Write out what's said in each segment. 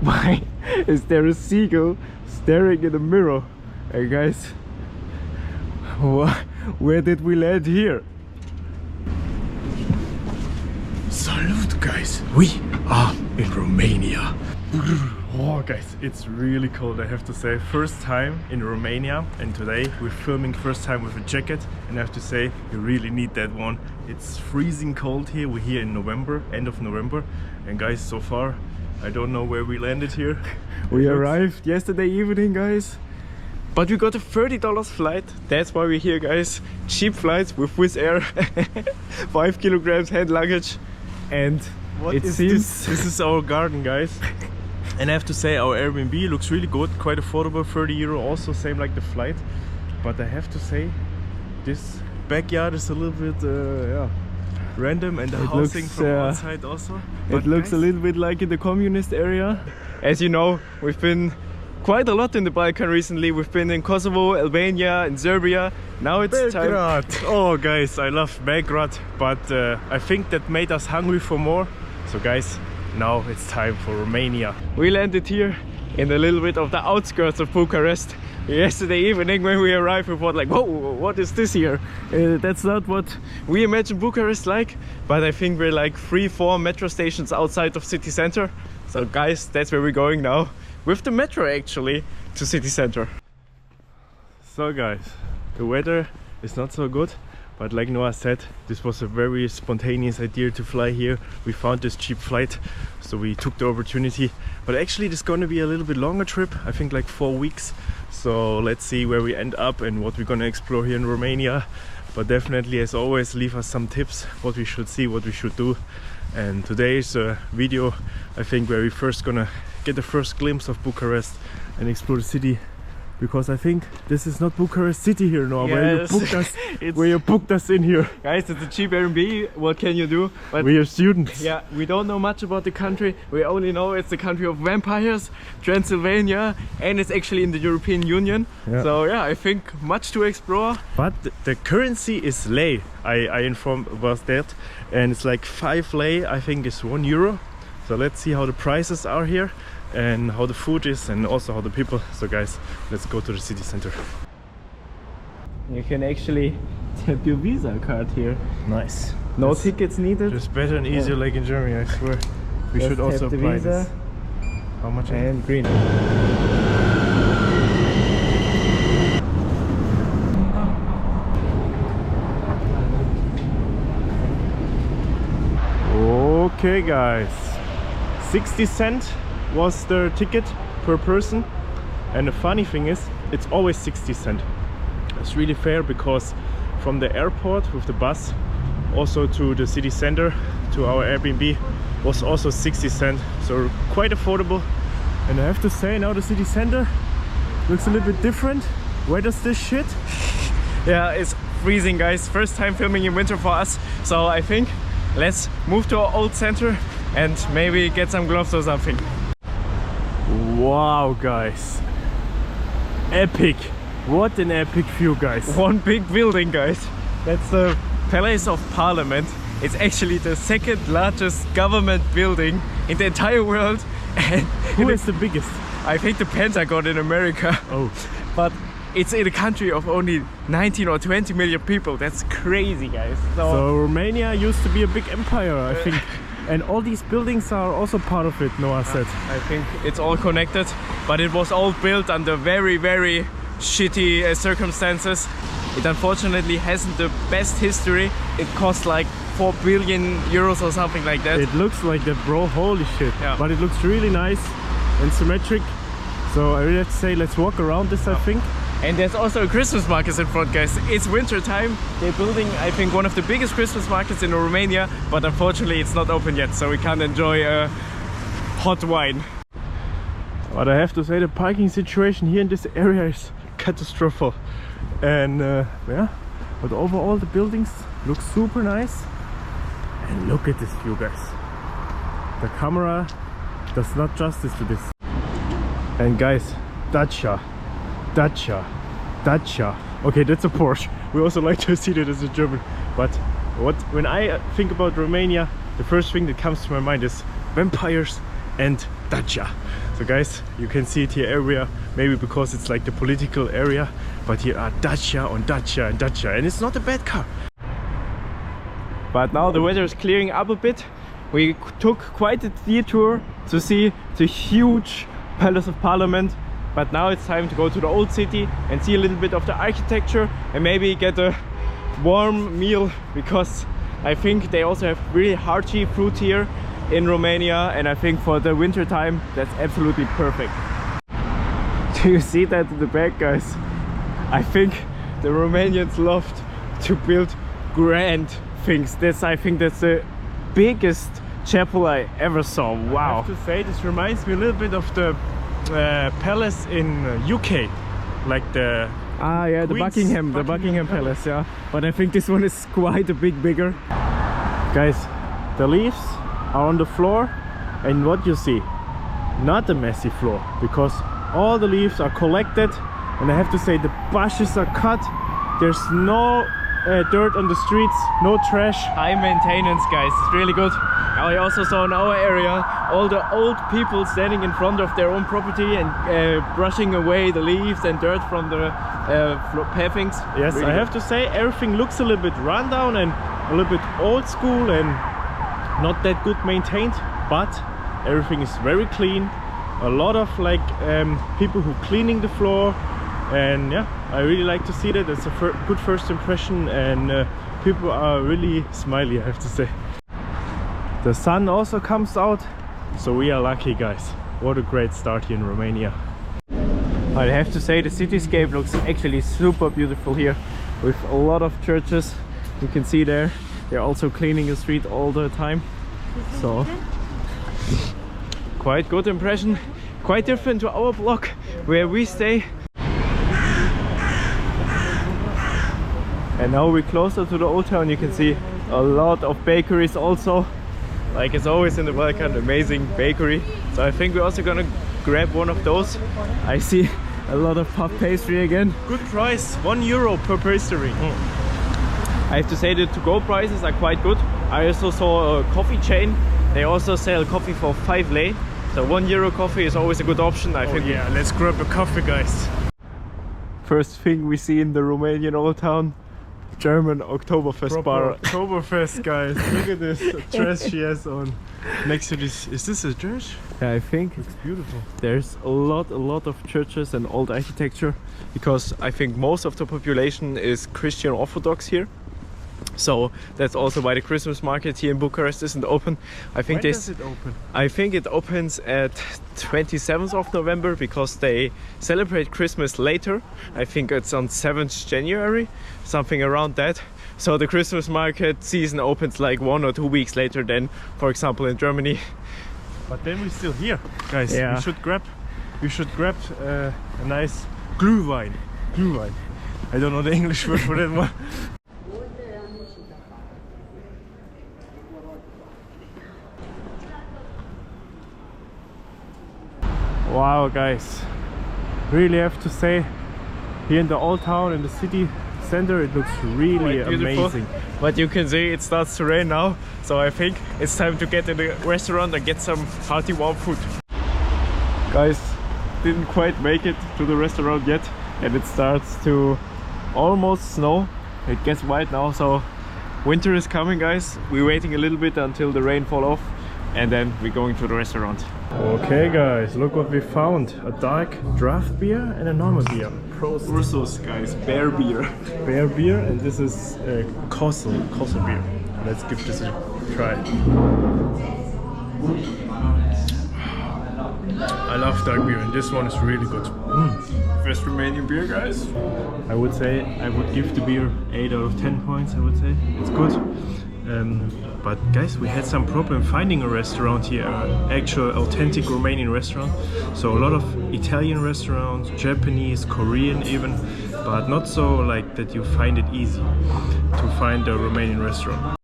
Why is there a seagull staring in the mirror? Hey guys, where did we land here? Salute guys, we are in Romania. Oh guys, it's really cold, I have to say. First time in Romania, and today we're filming first time with a jacket, and I have to say you really need that one. It's freezing cold here. We're here in November, end of November, and guys, so far I don't know where we landed here. We arrived yesterday evening, guys, but we got a $30 flight. That's why we're here, guys. Cheap flights with Wizz Air. 5 kilograms hand luggage. And what it seems this is our garden, guys. And I have to say our Airbnb looks really good, quite affordable, 30 euro also, same like the flight. But I have to say this backyard is a little bit yeah, random, and the housing from outside also. But it looks a little bit like in the communist area. As you know, we've been quite a lot in the Balkan recently. We've been in Kosovo, Albania, and Serbia. Now it's Belgrade. Time. Oh guys, I love Belgrade, but I think that made us hungry for more. So guys, now it's time for Romania. We landed here in a little bit of the outskirts of Bucharest. Yesterday evening when we arrived, we thought like, whoa, what is this here? That's not what we imagine Bucharest like, but I think we're like 3-4 metro stations outside of city center. So guys, that's where we're going now, with the metro actually, to city center. So guys, the weather is not so good, but like Noah said, this was a very spontaneous idea to fly here. We found this cheap flight, so we took the opportunity. But actually it's going to be a little bit longer trip, I think like 4 weeks. So let's see where we end up and what we're going to explore here in Romania. But definitely, as always, leave us some tips, what we should see, what we should do. And today's video, I think, where we're first gonna get the first glimpse of Bucharest and explore the city. Because I think this is not Bucharest city here now, yes. where you booked us in here. Guys, it's a cheap Airbnb, what can you do? But we are students. Yeah, we don't know much about the country. We only know it's the country of vampires, Transylvania, and it's actually in the European Union. Yeah. So yeah, I think much to explore. But the currency is lei. I informed about that, and it's like 5 lei, I think is €1. So let's see how the prices are here, and how the food is, and also how the people. So guys, let's go to the city center. You can actually tap your Visa card here. Nice. No tickets needed. Just better and easier, like in Germany, I swear. We should also apply this. How much? And green. Okay guys, 60 cents was the ticket per person, and the funny thing is it's always 60 cents. It's really fair, because from the airport with the bus also to the city center to our Airbnb was also 60 cents, so quite affordable. And I have to say, now the city center looks a little bit different. Where does this shit? Yeah, it's freezing guys, first time filming in winter for us, so I think let's move to our old center and maybe get some gloves or something. Wow guys, epic! What an epic view guys. One big building guys. That's the Palace of Parliament. It's actually the second largest government building in the entire world. And who is the biggest? I think the Pentagon in America. Oh. But it's in a country of only 19 or 20 million people. That's crazy guys. So Romania used to be a big empire, I think. And all these buildings are also part of it, Noah said. I think it's all connected, but it was all built under very, very shitty circumstances. It unfortunately hasn't the best history. It cost like 4 billion euros or something like that. It looks like that, bro, holy shit. Yeah. But it looks really nice and symmetric. So I really have to say, let's walk around this, I think. And there's also a Christmas market in front, guys. It's winter time. They're building, I think, one of the biggest Christmas markets in Romania, but unfortunately it's not open yet, so we can't enjoy hot wine. But I have to say, the parking situation here in this area is catastrophic. And yeah, but overall the buildings look super nice. And look at this view, guys. The camera does not justice to this. And guys, Dacia. Okay, that's a Porsche. We also like to see that as a German. But when I think about Romania, the first thing that comes to my mind is vampires and Dacia. So guys, you can see it here area, maybe because it's like the political area, but here are Dacia on Dacia and Dacia, and it's not a bad car. But now the weather is clearing up a bit. We took quite a detour to see the huge Palace of Parliament, but now it's time to go to the old city and see a little bit of the architecture and maybe get a warm meal, because I think they also have really hearty fruit here in Romania, and I think for the winter time that's absolutely perfect. Do you see that in the back, guys? I think the Romanians loved to build grand things. I think that's the biggest chapel I ever saw. Wow. I have to say, this reminds me a little bit of the palace in UK, like the the Buckingham Palace, yeah. But I think this one is quite a bit bigger. Guys, the leaves are on the floor, and what you see, not a messy floor, because all the leaves are collected, and I have to say the bushes are cut. There's no dirt on the streets, no trash. High maintenance, guys. It's really good. I also saw in our area all the old people standing in front of their own property and brushing away the leaves and dirt from the pavings. Yes, really I have to say everything looks a little bit run down and a little bit old school and not that good maintained, but everything is very clean. A lot of like people who cleaning the floor, and yeah, I really like to see that. It's a good first impression, and people are really smiley, I have to say. The sun also comes out, so we are lucky, guys. What a great start here in Romania. I have to say the cityscape looks actually super beautiful here, with a lot of churches. You can see there, they're also cleaning the street all the time. So, quite good impression. Quite different to our block where we stay. And now we're closer to the old town. You can see a lot of bakeries also. Like it's always in the Balkan, amazing bakery. So I think we're also gonna grab one of those. I see a lot of puff pastry again. Good price, €1 per pastry. I have to say the to-go prices are quite good. I also saw a coffee chain. They also sell coffee for 5 lei. So €1 coffee is always a good option. I think. Yeah, let's grab a coffee, guys. First thing we see in the Romanian old town, German Oktoberfest bar. Oktoberfest, guys. Look at this dress she has on. Next to this, is this a church? Yeah, I think it's beautiful. There's a lot of churches and old architecture, because I think most of the population is Christian Orthodox here. So that's also why the Christmas market here in Bucharest isn't open. I think when does it open? I think it opens at 27th of November, because they celebrate Christmas later. I think it's on 7th January, something around that. So the Christmas market season opens like 1 or 2 weeks later than, for example, in Germany. But then we're still here, guys. Yeah. We should grab a nice Glühwein. I don't know the English word for that one. Wow, guys, really have to say, here in the old town, in the city center, it looks really amazing. But you can see it starts to rain now, so I think it's time to get in the restaurant and get some hearty warm food. Guys, didn't quite make it to the restaurant yet, and it starts to almost snow. It gets white now, so winter is coming, guys. We're waiting a little bit until the rain fall off, and then we're going to the restaurant. Okay, guys, look what we found. A dark draft beer and a normal beer. Prost. Ursus, guys, bear beer. Bear beer, and this is Kossel beer. Let's give this a try. I love dark beer, and this one is really good. First Romanian beer, guys. I would say I would give the beer 8 out of 10 points. I would say it's good. But guys, we had some problem finding a restaurant here, actual authentic Romanian restaurant. So a lot of Italian restaurants, Japanese, Korean even, but not so like that you find it easy to find a Romanian restaurant.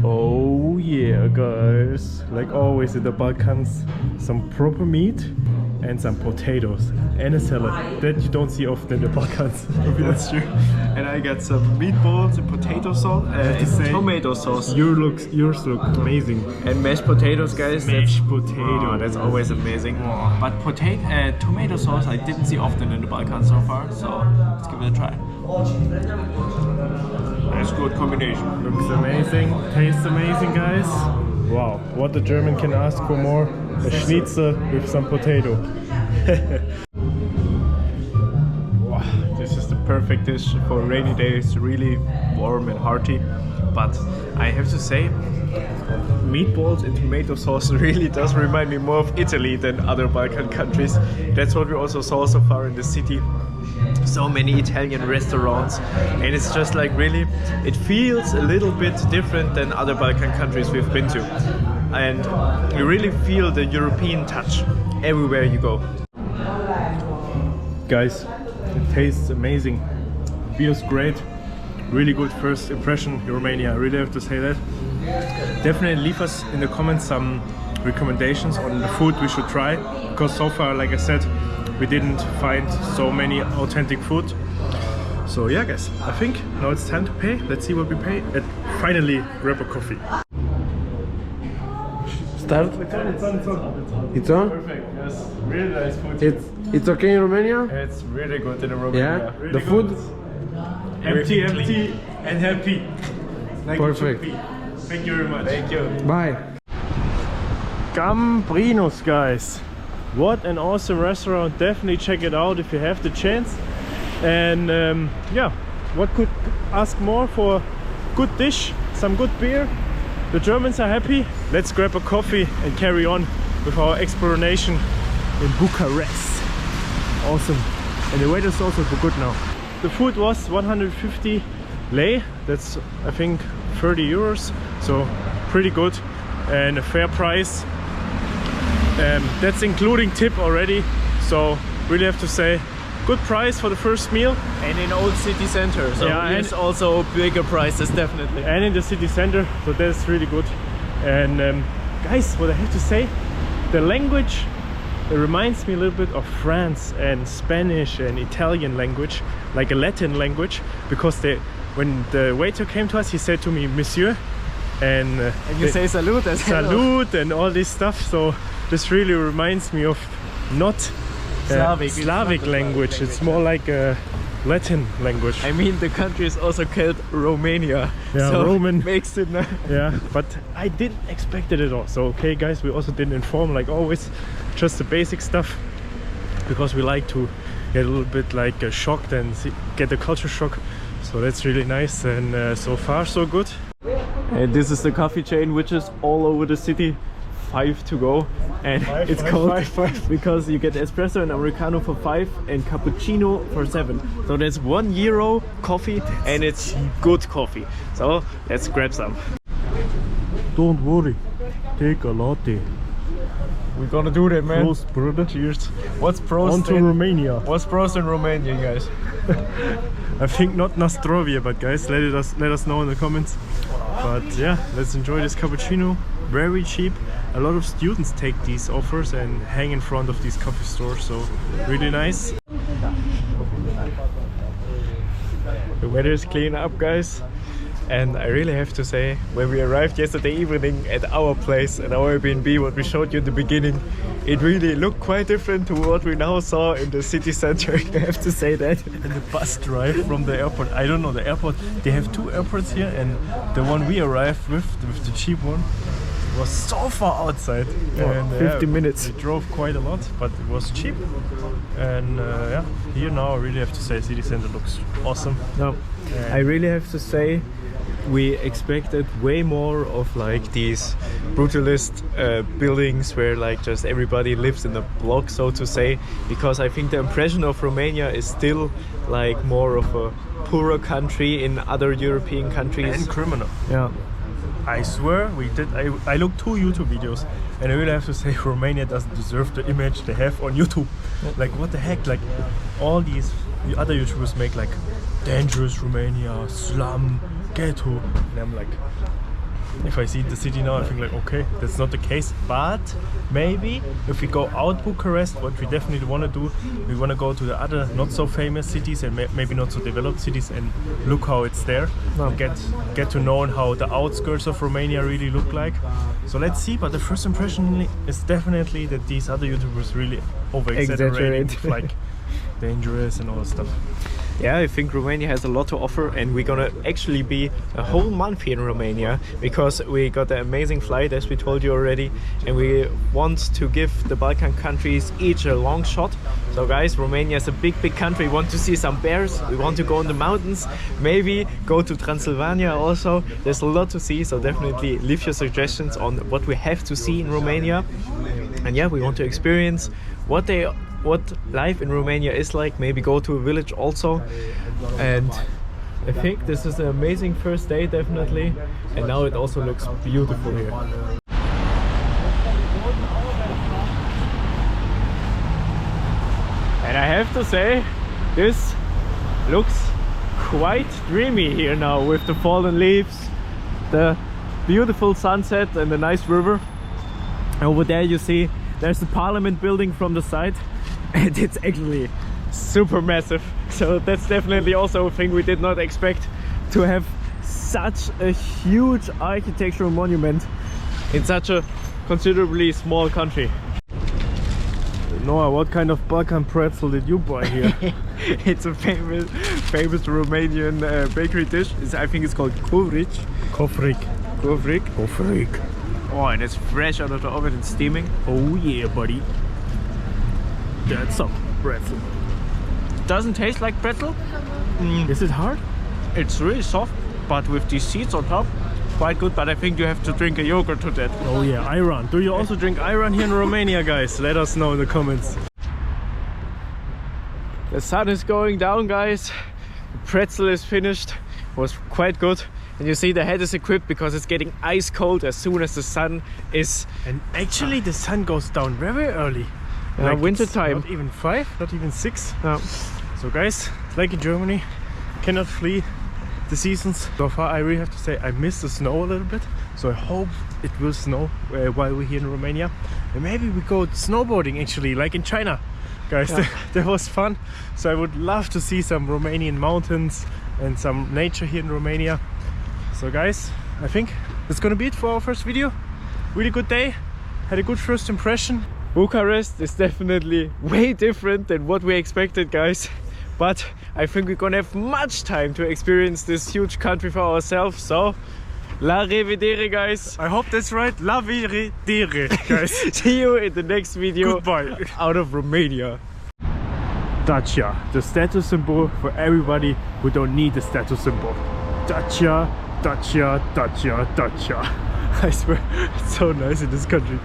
Oh yeah, guys, like always in the Balkans, some proper meat. and some potatoes and a salad that you don't see often in the Balkans. That's true. And I got some meatballs and potato sauce and tomato sauce. Yours look amazing. And mashed potatoes, guys. Mashed potato. Oh, that's always amazing. Oh. But tomato sauce I didn't see often in the Balkans so far, so let's give it a try. That's a good combination. Looks amazing, tastes amazing, guys. Wow, what the German can ask for more? A schnitzel with some potato. Wow, this is the perfect dish for rainy days, really warm and hearty. But I have to say, meatballs and tomato sauce really does remind me more of Italy than other Balkan countries. That's what we also saw so far in the city. So many Italian restaurants, and it's just like really, it feels a little bit different than other Balkan countries we've been to. And you really feel the European touch everywhere you go. Guys, it tastes amazing. Beer's great. Really good first impression in Romania, I really have to say that. Definitely leave us in the comments some recommendations on the food we should try, because so far, like I said, we didn't find so many authentic food. So yeah, guys, I think now it's time to pay. Let's see what we pay and finally grab a coffee. Start? It's on? Perfect, yes. Really nice food. It's okay in Romania? It's really good in Romania. Yeah? Really The food? Empty and happy. Like Perfect. Thank you very much. Thank you. Bye. Gambrinus, guys. What an awesome restaurant. Definitely check it out if you have the chance. And yeah, what could ask more for good dish, some good beer. The Germans are happy. Let's grab a coffee and carry on with our exploration in Bucharest. Awesome. And the weather's also good now. The food was 150 lei. That's I think 30 euros. So pretty good and a fair price. That's including tip already, so really have to say good price for the first meal. And in old city center, so yeah, and also bigger prices definitely. And in the city center, so that's really good. And guys, what I have to say, the language, it reminds me a little bit of France and Spanish and Italian language, like a Latin language, because when the waiter came to us, he said to me, Monsieur, and you say salute as salute and all this stuff. So this really reminds me of not Slavic language. It's more like a Latin language. I mean, the country is also called Romania. Yeah, so Roman. Makes it yeah, but I didn't expect it at all. So okay, guys, we also didn't inform like always, just the basic stuff, because we like to get a little bit like shocked and get the culture shock. So that's really nice, and so far so good. And this is the coffee chain which is all over the city. 5 to go, and it's called five because you get espresso and americano for 5 and cappuccino for 7. So that's €1 coffee, and it's good coffee. So let's grab some. Don't worry, take a latte. We're gonna do that, man. Prost, brother. Cheers. What's prost? On to Romania. What's prost in Romania, guys? I think not Nastrovia, but guys, let us know in the comments. But yeah, let's enjoy this cappuccino. Very cheap. A lot of students take these offers and hang in front of these coffee stores, so really nice. The weather is clean up, guys. And I really have to say, when we arrived yesterday evening at our place, at our Airbnb, what we showed you in the beginning, it really looked quite different to what we now saw in the city center. I have to say that. And the bus drive from the airport, I don't know, the airport, they have 2 airports here, and the one we arrived with the cheap one, was so far outside. And 50 minutes. We drove quite a lot, but it was cheap. And yeah, here now I really have to say city center looks awesome. No, I really have to say, we expected way more of like these brutalist buildings where like just everybody lives in a block, so to say, because I think the impression of Romania is still like more of a poorer country in other European countries. And criminal. Yeah. I swear I looked 2 YouTube videos, and I really have to say Romania doesn't deserve the image they have on YouTube. Like what the heck, like all these other YouTubers make like dangerous Romania, slum, ghetto, and I'm like, if I see the city now, I think like, okay, that's not the case. But maybe if we go out Bucharest, what we definitely want to do, we want to go to the other not so famous cities and maybe not so developed cities and look how it's there. And get to know how the outskirts of Romania really look like. So let's see. But the first impression is definitely that these other YouTubers really over-exaggerate, like dangerous and all that stuff. Yeah, I think Romania has a lot to offer, and we're gonna actually be a whole month here in Romania because we got an amazing flight, as we told you already, and we want to give the Balkan countries each a long shot. So guys, Romania is a big country. We want to see some bears, we want to go in the mountains, maybe go to Transylvania also. There's a lot to see, so definitely leave your suggestions on what we have to see in Romania. And yeah, we want to experience what life in Romania is like, maybe go to a village also. And I think this is an amazing first day, definitely. And now it also looks beautiful here. And I have to say, this looks quite dreamy here now with the fallen leaves, the beautiful sunset and the nice river. Over there you see there's the Parliament building from the side, and it's actually super massive. So that's definitely also a thing we did not expect, to have such a huge architectural monument in such a considerably small country. Noah, what kind of Balkan pretzel did you buy here? It's a famous Romanian bakery dish. I think it's called kovric. Kovric. Oh, and it's fresh out of the oven and steaming. Oh yeah, buddy. That's some pretzel. Doesn't taste like pretzel. Is it hard? It's really soft, but with these seeds on top, quite good. But I think you have to drink a yogurt to that. Oh yeah, ayran. Do you also drink ayran here in Romania, guys? Let us know in the comments. The sun is going down, guys. The pretzel is finished. Was quite good. And you see the head is equipped because it's getting ice cold as soon as the sun is... And actually the sun goes down very early. Like winter time. Not even 5, not even 6. No. So guys, like in Germany, cannot flee the seasons. So far I really have to say I miss the snow a little bit. So I hope it will snow while we're here in Romania. And maybe we go snowboarding actually, like in China. Guys, yeah. that was fun. So I would love to see some Romanian mountains and some nature here in Romania. So guys, I think that's gonna be it for our first video. Really good day, had a good first impression. Bucharest is definitely way different than what we expected, guys. But I think we're gonna have much time to experience this huge country for ourselves. So, la revedere, guys. I hope that's right, la revedere, guys. See you in the next video. Goodbye. Out of Romania. Dacia, the status symbol for everybody who don't need a status symbol. Dacia, Dacia, Dacia, Dacia. I swear, it's so nice in this country.